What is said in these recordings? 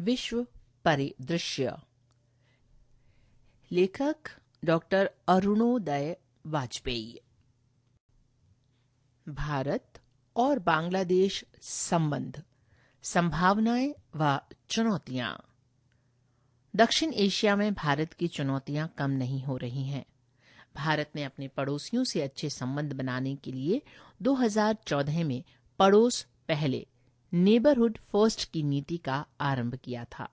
विश्व परिदृश्य। लेखक डॉक्टर अरुणोदय वाजपेयी। भारत और बांग्लादेश संबंध, संभावनाएं व चुनौतियां। दक्षिण एशिया में भारत की चुनौतियां कम नहीं हो रही हैं। भारत ने अपने पड़ोसियों से अच्छे संबंध बनाने के लिए 2014 में पड़ोस पहले, नेबरहुड फर्स्ट की नीति का आरंभ किया था।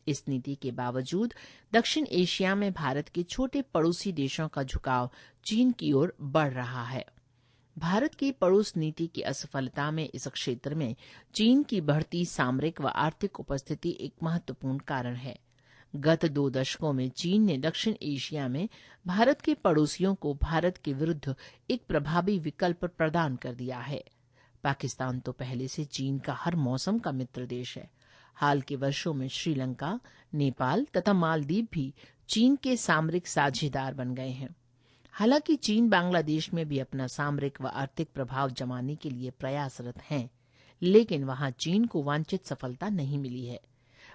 इस नीति के बावजूद दक्षिण एशिया में भारत के छोटे पड़ोसी देशों का झुकाव चीन की ओर बढ़ रहा है। भारत की पड़ोस नीति की असफलता में इस क्षेत्र में चीन की बढ़ती सामरिक व आर्थिक उपस्थिति एक महत्वपूर्ण कारण है। गत 2 दशकों में चीन ने दक्षिण एशिया में भारत के पड़ोसियों को भारत के विरुद्ध एक प्रभावी विकल्प प्रदान कर दिया है। पाकिस्तान तो पहले से चीन का हर मौसम का मित्र देश है। हाल के वर्षों में श्रीलंका, नेपाल तथा मालदीव भी चीन के सामरिक साझेदार बन गए हैं। हालांकि चीन बांग्लादेश में भी अपना सामरिक व आर्थिक प्रभाव जमाने के लिए प्रयासरत हैं, लेकिन वहां चीन को वांछित सफलता नहीं मिली है।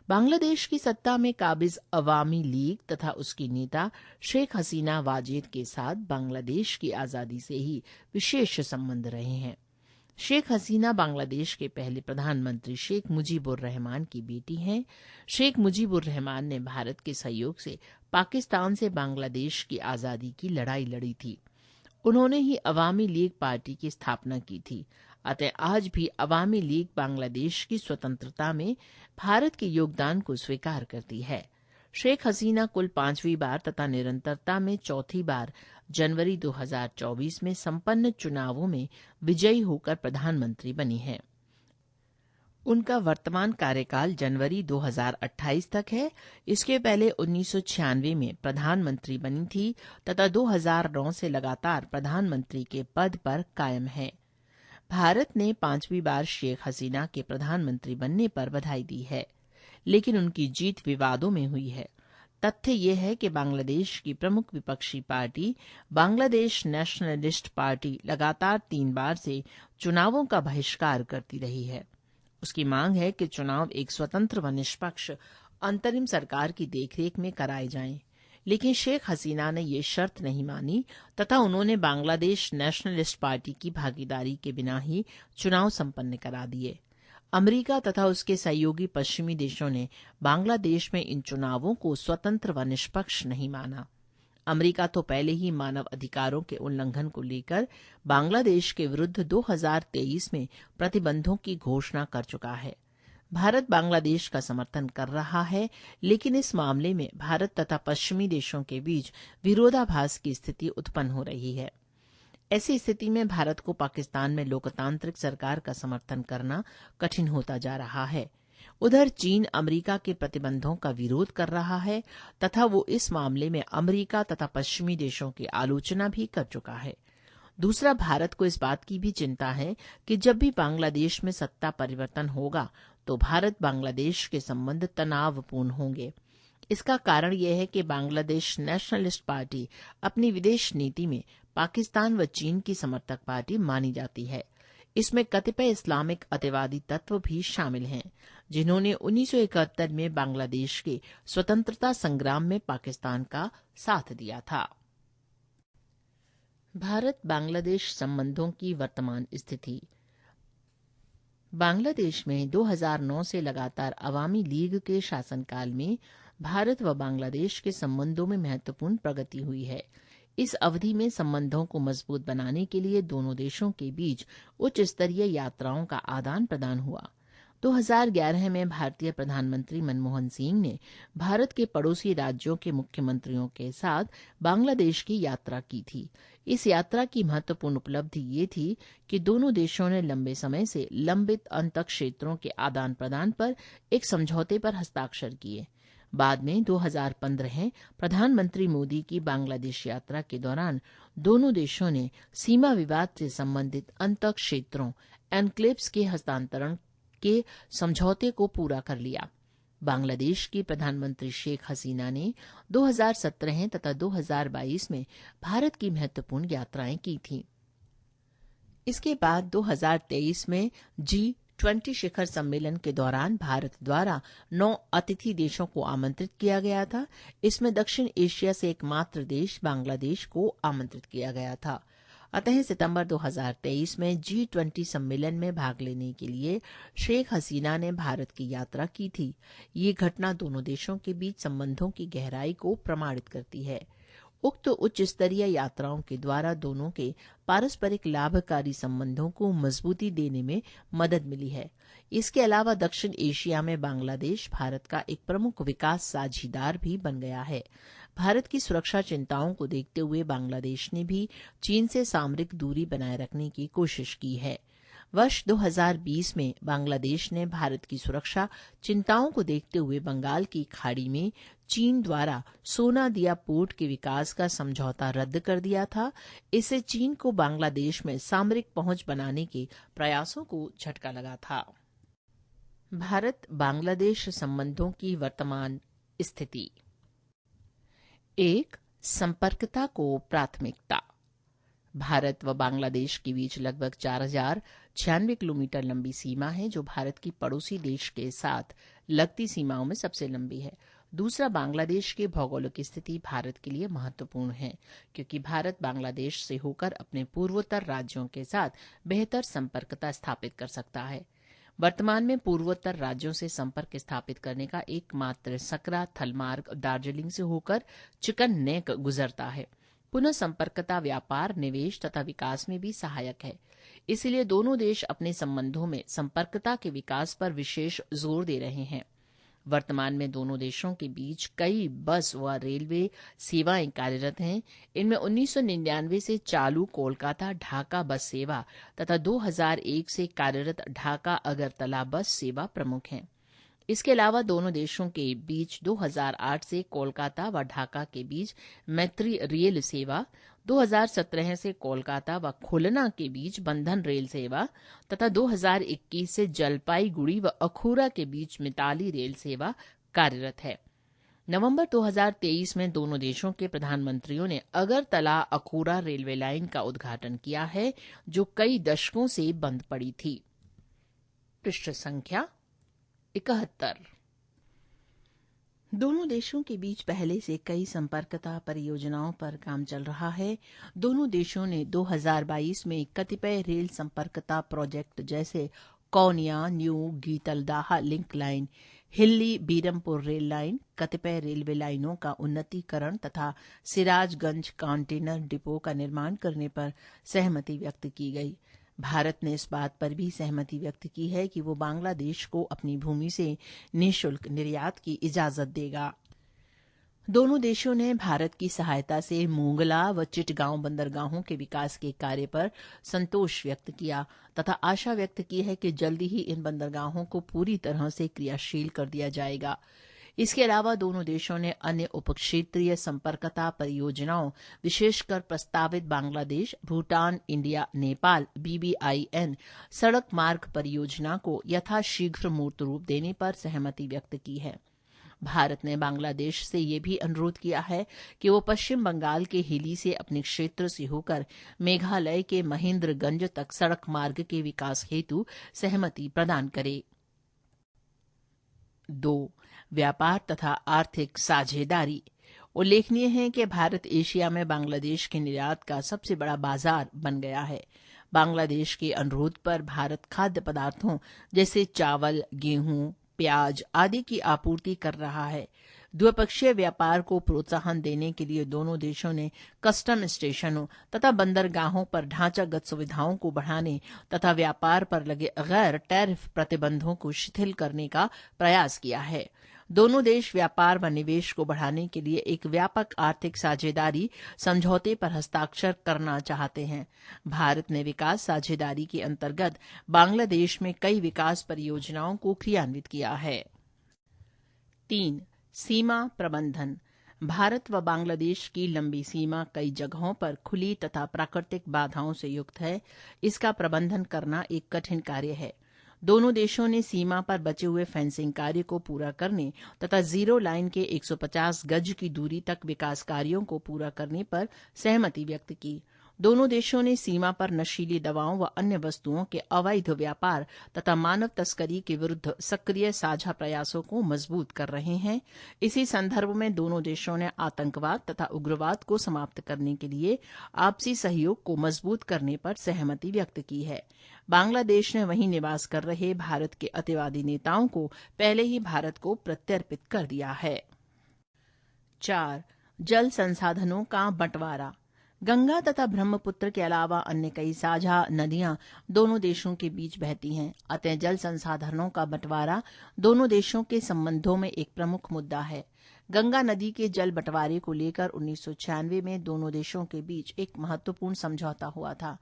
बांग्लादेश की सत्ता में काबिज अवामी लीग तथा उसकी नेता शेख हसीना वाजेद के साथ बांग्लादेश की आजादी से ही विशेष संबंध रहे हैं। शेख हसीना बांग्लादेश के पहले प्रधानमंत्री शेख मुजीबुर रहमान की बेटी हैं। शेख मुजीबुर रहमान ने भारत के सहयोग से पाकिस्तान से बांग्लादेश की आजादी की लड़ाई लड़ी थी। उन्होंने ही अवामी लीग पार्टी की स्थापना की थी। अतः आज भी अवामी लीग बांग्लादेश की स्वतंत्रता में भारत के योगदान को स्वीकार करती है। शेख हसीना कुल 5वीं बार तथा निरंतरता में 4थी बार जनवरी 2024 में संपन्न चुनावों में विजयी होकर प्रधानमंत्री बनी है। उनका वर्तमान कार्यकाल जनवरी 2028 तक है। इसके पहले 1996 में प्रधानमंत्री बनी थी तथा 2009 से लगातार प्रधानमंत्री के पद पर कायम है। भारत ने 5वीं बार शेख हसीना के प्रधानमंत्री बनने पर बधाई दी है, लेकिन उनकी जीत विवादों में हुई है। तथ्य यह है कि बांग्लादेश की प्रमुख विपक्षी पार्टी बांग्लादेश नेशनलिस्ट पार्टी लगातार 3 बार से चुनावों का बहिष्कार करती रही है। उसकी मांग है कि चुनाव एक स्वतंत्र व निष्पक्ष अंतरिम सरकार की देखरेख में कराए जाएं, लेकिन शेख हसीना ने ये शर्त नहीं मानी तथा उन्होंने बांग्लादेश नेशनलिस्ट पार्टी की भागीदारी के बिना ही चुनाव संपन्न करा दिए। अमेरिका तथा उसके सहयोगी पश्चिमी देशों ने बांग्लादेश में इन चुनावों को स्वतंत्र व निष्पक्ष नहीं माना। अमेरिका तो पहले ही मानव अधिकारों के उल्लंघन को लेकर बांग्लादेश के विरुद्ध 2023 में प्रतिबंधों की घोषणा कर चुका है। भारत बांग्लादेश का समर्थन कर रहा है, लेकिन इस मामले में भारत तथा पश्चिमी देशों के बीच विरोधाभास की स्थिति उत्पन्न हो रही है। ऐसी स्थिति में भारत को पाकिस्तान में लोकतांत्रिक सरकार का समर्थन करना कठिन होता जा रहा है। उधर चीन अमेरिका के प्रतिबंधों का विरोध कर रहा है तथा वो इस मामले में अमेरिका तथा पश्चिमी देशों की आलोचना भी कर चुका है। दूसरा, भारत को इस बात की भी चिंता है कि जब भी बांग्लादेश में सत्ता परिवर्तन होगा तो भारत बांग्लादेश के संबंध तनावपूर्ण होंगे। इसका कारण यह है कि बांग्लादेश नेशनलिस्ट पार्टी अपनी विदेश नीति में पाकिस्तान व चीन की समर्थक पार्टी मानी जाती है। इसमें कतिपय इस्लामिक अतिवादी तत्व भी शामिल हैं, जिन्होंने 1971 में बांग्लादेश के स्वतंत्रता संग्राम में पाकिस्तान का साथ दिया था। भारत बांग्लादेश संबंधों की वर्तमान स्थिति। बांग्लादेश में 2009 से लगातार अवामी लीग के शासनकाल में भारत व बांग्लादेश के संबंधों में महत्वपूर्ण प्रगति हुई है। इस अवधि में संबंधों को मजबूत बनाने के लिए दोनों देशों के बीच उच्च स्तरीय यात्राओं का आदान प्रदान हुआ। 2011 में भारतीय प्रधानमंत्री मनमोहन सिंह ने भारत के पड़ोसी राज्यों के मुख्यमंत्रियों के साथ बांग्लादेश की यात्रा की थी। इस यात्रा की महत्वपूर्ण उपलब्धि ये थी कि दोनों देशों ने लंबे समय से लंबित अंतः क्षेत्रों के आदान प्रदान पर एक समझौते पर हस्ताक्षर किए। बाद में 2015 प्रधानमंत्री मोदी की बांग्लादेश यात्रा के दौरान दोनों देशों ने सीमा विवाद से संबंधित अंतः क्षेत्रों एन्क्लेव्स के हस्तांतरण के समझौते को पूरा कर लिया। बांग्लादेश की प्रधानमंत्री शेख हसीना ने 2017 तथा 2022 में भारत की महत्वपूर्ण यात्राएं की थीं। इसके बाद 2023 में G20 शिखर सम्मेलन के दौरान भारत द्वारा 9 अतिथि देशों को आमंत्रित किया गया था। इसमें दक्षिण एशिया से एकमात्र देश बांग्लादेश को आमंत्रित किया गया था। अतः सितंबर 2023 में G20 सम्मेलन में भाग लेने के लिए शेख हसीना ने भारत की यात्रा की थी। ये घटना दोनों देशों के बीच संबंधों की गहराई को प्रमाणित करती है। उक्त उच्च स्तरीय यात्राओं के द्वारा दोनों के पारस्परिक लाभकारी संबंधों को मजबूती देने में मदद मिली है। इसके अलावा दक्षिण एशिया में बांग्लादेश भारत का एक प्रमुख विकास साझीदार भी बन गया है। भारत की सुरक्षा चिंताओं को देखते हुए बांग्लादेश ने भी चीन से सामरिक दूरी बनाए रखने की कोशिश की है। वर्ष 2020 में बांग्लादेश ने भारत की सुरक्षा चिंताओं को देखते हुए बंगाल की खाड़ी में चीन द्वारा सोनादिया पोर्ट के विकास का समझौता रद्द कर दिया था। इससे चीन को बांग्लादेश में सामरिक पहुंच बनाने के प्रयासों को झटका लगा था। भारत बांग्लादेश संबंधों की वर्तमान स्थिति। 1. संपर्कता को प्राथमिकता। भारत व बांग्लादेश के बीच लगभग 4096 किलोमीटर लंबी सीमा है, जो भारत की पड़ोसी देश के साथ लगती सीमाओं में सबसे लंबी है। दूसरा, बांग्लादेश की भौगोलिक स्थिति भारत के लिए महत्वपूर्ण है, क्योंकि भारत बांग्लादेश से होकर अपने पूर्वोत्तर राज्यों के साथ बेहतर संपर्कता स्थापित कर सकता है। वर्तमान में पूर्वोत्तर राज्यों से संपर्क स्थापित करने का एकमात्र सकरा थल मार्ग दार्जिलिंग से होकर चिकन नेक गुजरता है। पुनः संपर्कता व्यापार, निवेश तथा विकास में भी सहायक है। इसलिए दोनों देश अपने संबंधों में संपर्कता के विकास पर विशेष जोर दे रहे हैं। वर्तमान में दोनों देशों के बीच कई बस व रेलवे सेवाएं कार्यरत हैं। इनमें 1999 से चालू कोलकाता ढाका बस सेवा तथा 2001 से कार्यरत ढाका अगरतला बस सेवा प्रमुख हैं। इसके अलावा दोनों देशों के बीच 2008 से कोलकाता व ढाका के बीच मैत्री रेल सेवा, 2017 से कोलकाता व खुलना के बीच बंधन रेल सेवा तथा 2021 से जलपाईगुड़ी व अखूरा के बीच मिताली रेल सेवा कार्यरत है। नवंबर 2023 में दोनों देशों के प्रधानमंत्रियों ने अगरतला अखूरा रेलवे लाइन का उद्घाटन किया है, जो कई दशकों से बंद पड़ी थी। पृष्ठ संख्या 71। दोनों देशों के बीच पहले से कई संपर्कता परियोजनाओं पर काम चल रहा है। दोनों देशों ने 2022 में कतिपय रेल संपर्कता प्रोजेक्ट जैसे Kaunia new Gitaldaha link line, Hili Birampur rail line, कतिपय रेलवे लाइनों का उन्नतीकरण तथा सिराजगंज कंटेनर डिपो का निर्माण करने पर सहमति व्यक्त की गई। भारत ने इस बात पर भी सहमति व्यक्त की है कि वो बांग्लादेश को अपनी भूमि से निःशुल्क निर्यात की इजाजत देगा। दोनों देशों ने भारत की सहायता से मोंगला व चिटगांव बंदरगाहों के विकास के कार्य पर संतोष व्यक्त किया तथा आशा व्यक्त की है कि जल्दी ही इन बंदरगाहों को पूरी तरह से क्रियाशील कर दिया जाएगा। इसके अलावा दोनों देशों ने अन्य उपक्षेत्रीय संपर्कता परियोजनाओं, विशेषकर प्रस्तावित बांग्लादेश, भूटान, इंडिया, नेपाल BBIN सड़क मार्ग परियोजना को यथाशीघ्र मूर्त रूप देने पर सहमति व्यक्त की है। भारत ने बांग्लादेश से ये भी अनुरोध किया है कि वो पश्चिम बंगाल के हिली से अपने क्षेत्र से होकर मेघालय के महेंद्रगंज तक सड़क मार्ग के विकास हेतु सहमति प्रदान करे। 2. व्यापार तथा आर्थिक साझेदारी। उल्लेखनीय है कि भारत एशिया में बांग्लादेश के निर्यात का सबसे बड़ा बाजार बन गया है। बांग्लादेश के अनुरोध पर भारत खाद्य पदार्थों जैसे चावल, गेहूं, प्याज आदि की आपूर्ति कर रहा है। द्विपक्षीय व्यापार को प्रोत्साहन देने के लिए दोनों देशों ने कस्टम स्टेशनों तथा बंदरगाहों पर ढांचागत सुविधाओं को बढ़ाने तथा व्यापार पर लगे गैर टैरिफ प्रतिबंधों को शिथिल करने का प्रयास किया है। दोनों देश व्यापार व निवेश को बढ़ाने के लिए एक व्यापक आर्थिक साझेदारी समझौते पर हस्ताक्षर करना चाहते हैं। भारत ने विकास साझेदारी के अंतर्गत बांग्लादेश में कई विकास परियोजनाओं को क्रियान्वित किया है। 3. सीमा प्रबंधन। भारत व बांग्लादेश की लंबी सीमा कई जगहों पर खुली तथा प्राकृतिक बाधाओं से युक्त है। इसका प्रबंधन करना एक कठिन कार्य है। दोनों देशों ने सीमा पर बचे हुए फेंसिंग कार्य को पूरा करने तथा जीरो लाइन के 150 गज की दूरी तक विकास कार्यों को पूरा करने पर सहमति व्यक्त की। दोनों देशों ने सीमा पर नशीली दवाओं व अन्य वस्तुओं के अवैध व्यापार तथा मानव तस्करी के विरुद्ध सक्रिय साझा प्रयासों को मजबूत कर रहे हैं। इसी संदर्भ में दोनों देशों ने आतंकवाद तथा उग्रवाद को समाप्त करने के लिए आपसी सहयोग को मजबूत करने पर सहमति व्यक्त की है। बांग्लादेश ने वहीं निवास कर रहे भारत के अतिवादी नेताओं को पहले ही भारत को प्रत्यर्पित कर दिया है। 4. जल संसाधनों का बंटवारा। गंगा तथा ब्रह्मपुत्र के अलावा अन्य कई साझा नदियां दोनों देशों के बीच बहती हैं। अतः जल संसाधनों का बंटवारा दोनों देशों के संबंधों में एक प्रमुख मुद्दा है। गंगा नदी के जल बंटवारे को लेकर 1996 में दोनों देशों के बीच एक महत्वपूर्ण समझौता हुआ था।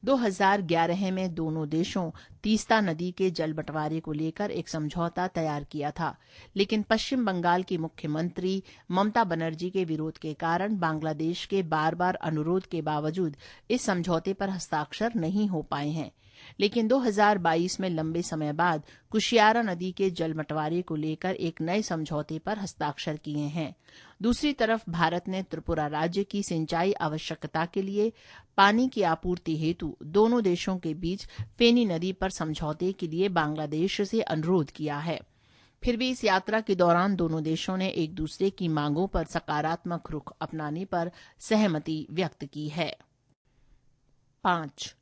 2011 में दोनों देशों तीस्ता नदी के जल बंटवारे को लेकर एक समझौता तैयार किया था, लेकिन पश्चिम बंगाल की मुख्यमंत्री ममता बनर्जी के विरोध के कारण बांग्लादेश के बार बार अनुरोध के बावजूद इस समझौते पर हस्ताक्षर नहीं हो पाए हैं। लेकिन 2022 में लंबे समय बाद कुशियारा नदी के जल बंटवारे को लेकर एक नए समझौते पर हस्ताक्षर किए हैं। दूसरी तरफ भारत ने त्रिपुरा राज्य की सिंचाई आवश्यकता के लिए पानी की आपूर्ति हेतु दोनों देशों के बीच फेनी नदी पर समझौते के लिए बांग्लादेश से अनुरोध किया है। फिर भी इस यात्रा के दौरान दोनों देशों ने एक दूसरे की मांगों पर सकारात्मक रुख अपनाने पर सहमति व्यक्त की है। 5.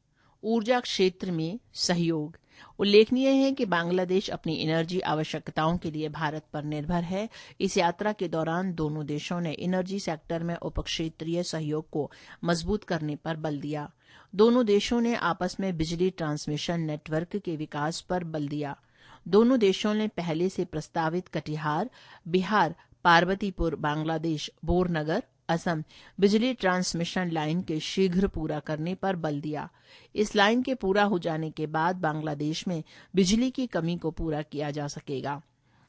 ऊर्जा क्षेत्र में सहयोग। उल्लेखनीय है कि बांग्लादेश अपनी एनर्जी आवश्यकताओं के लिए भारत पर निर्भर है। इस यात्रा के दौरान दोनों देशों ने एनर्जी सेक्टर में उपक्षेत्रीय सहयोग को मजबूत करने पर बल दिया। दोनों देशों ने आपस में बिजली ट्रांसमिशन नेटवर्क के विकास पर बल दिया। दोनों देशों ने पहले से प्रस्तावित कटिहार, बिहार, पार्वतीपुर, बांग्लादेश, बोरनगर, असम बिजली ट्रांसमिशन लाइन के शीघ्र पूरा करने पर बल दिया। इस लाइन के पूरा हो जाने के बाद बांग्लादेश में बिजली की कमी को पूरा किया जा सकेगा।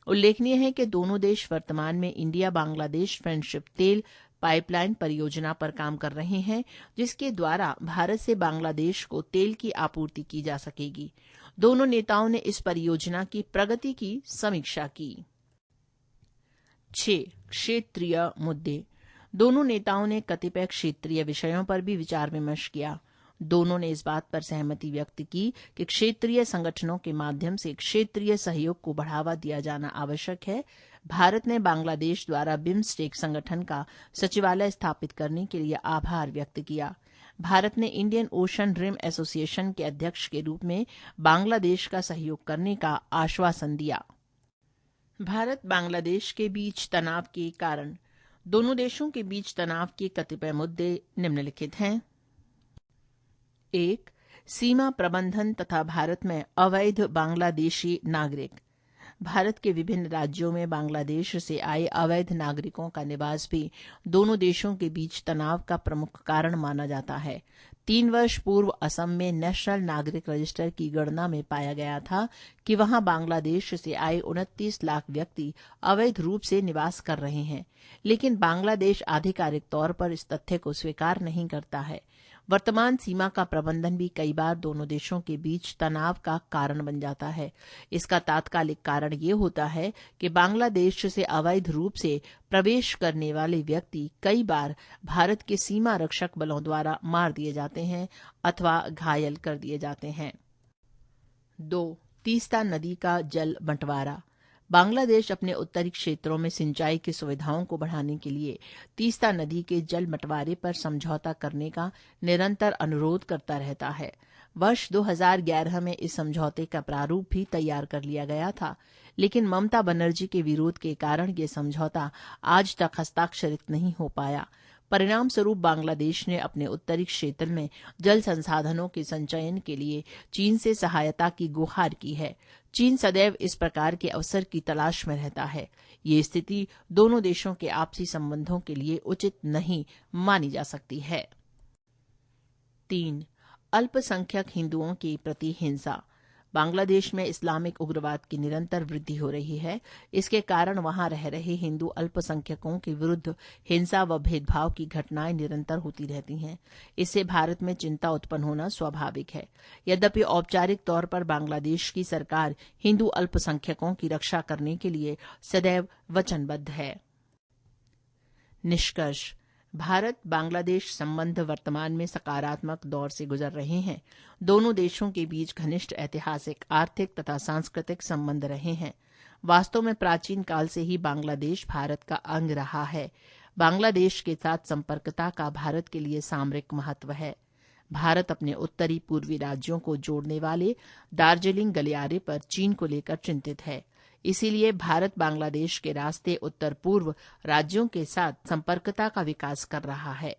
उल्लेखनीय है कि दोनों देश वर्तमान में इंडिया बांग्लादेश फ्रेंडशिप तेल पाइपलाइन परियोजना पर काम कर रहे हैं, जिसके द्वारा भारत से बांग्लादेश को तेल की आपूर्ति की जा सकेगी। दोनों नेताओं ने इस परियोजना की प्रगति की समीक्षा की। 6. क्षेत्रीय मुद्दे। दोनों नेताओं ने कतिपय क्षेत्रीय विषयों पर भी विचार विमर्श किया। दोनों ने इस बात पर सहमति व्यक्त की कि क्षेत्रीय संगठनों के माध्यम से क्षेत्रीय सहयोग को बढ़ावा दिया जाना आवश्यक है। भारत ने बांग्लादेश द्वारा बिम्स्टेक संगठन का सचिवालय स्थापित करने के लिए आभार व्यक्त किया। भारत ने इंडियन ओशन रिम एसोसिएशन के अध्यक्ष के रूप में बांग्लादेश का सहयोग करने का आश्वासन दिया। भारत बांग्लादेश के बीच तनाव के कारण। दोनों देशों के बीच तनाव के कतिपय मुद्दे निम्नलिखित हैं। 1. सीमा प्रबंधन तथा भारत में अवैध बांग्लादेशी नागरिक। भारत के विभिन्न राज्यों में बांग्लादेश से आए अवैध नागरिकों का निवास भी दोनों देशों के बीच तनाव का प्रमुख कारण माना जाता है। 3 वर्ष पूर्व असम में नेशनल नागरिक रजिस्टर की गणना में पाया गया था कि वहां बांग्लादेश से आए 29 लाख व्यक्ति अवैध रूप से निवास कर रहे हैं, लेकिन बांग्लादेश आधिकारिक तौर पर इस तथ्य को स्वीकार नहीं करता है। वर्तमान सीमा का प्रबंधन भी कई बार दोनों देशों के बीच तनाव का कारण बन जाता है। इसका तात्कालिक कारण ये होता है कि बांग्लादेश से अवैध रूप से प्रवेश करने वाले व्यक्ति कई बार भारत के सीमा रक्षक बलों द्वारा मार दिए जाते हैं अथवा घायल कर दिए जाते हैं। 2. तीस्ता नदी का जल बंटवारा। बांग्लादेश अपने उत्तरी क्षेत्रों में सिंचाई की सुविधाओं को बढ़ाने के लिए तीस्ता नदी के जल बंटवारे पर समझौता करने का निरंतर अनुरोध करता रहता है। वर्ष 2011 में इस समझौते का प्रारूप भी तैयार कर लिया गया था, लेकिन ममता बनर्जी के विरोध के कारण ये समझौता आज तक हस्ताक्षरित नहीं हो पाया। परिणाम स्वरूप बांग्लादेश ने अपने उत्तरी क्षेत्र में जल संसाधनों के संचयन के लिए चीन से सहायता की गुहार की है। चीन सदैव इस प्रकार के अवसर की तलाश में रहता है। ये स्थिति दोनों देशों के आपसी संबंधों के लिए उचित नहीं मानी जा सकती है। 3. अल्पसंख्यक हिंदुओं के प्रति हिंसा। बांग्लादेश में इस्लामिक उग्रवाद की निरंतर वृद्धि हो रही है। इसके कारण वहां रह रहे हिंदू अल्पसंख्यकों के विरुद्ध हिंसा व भेदभाव की घटनाएं निरंतर होती रहती हैं। इससे भारत में चिंता उत्पन्न होना स्वाभाविक है। यद्यपि औपचारिक तौर पर बांग्लादेश की सरकार हिंदू अल्पसंख्यकों की रक्षा करने के लिए सदैव वचनबद्ध है। निष्कर्ष। भारत बांग्लादेश संबंध वर्तमान में सकारात्मक दौर से गुजर रहे हैं। दोनों देशों के बीच घनिष्ठ ऐतिहासिक, आर्थिक तथा सांस्कृतिक संबंध रहे हैं। वास्तव में प्राचीन काल से ही बांग्लादेश भारत का अंग रहा है। बांग्लादेश के साथ संपर्कता का भारत के लिए सामरिक महत्व है। भारत अपने उत्तरी पूर्वी राज्यों को जोड़ने वाले दार्जिलिंग गलियारे पर चीन को लेकर चिंतित है। इसीलिए भारत बांग्लादेश के रास्ते उत्तर पूर्व राज्यों के साथ संपर्कता का विकास कर रहा है।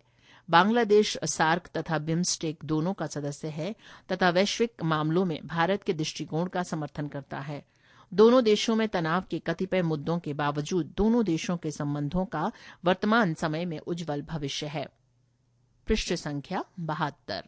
बांग्लादेश सार्क तथा बिम्स्टेक दोनों का सदस्य है तथा वैश्विक मामलों में भारत के दृष्टिकोण का समर्थन करता है। दोनों देशों में तनाव के कतिपय मुद्दों के बावजूद दोनों देशों के संबंधों का वर्तमान समय में उज्जवल भविष्य है। पृष्ठ संख्या 72।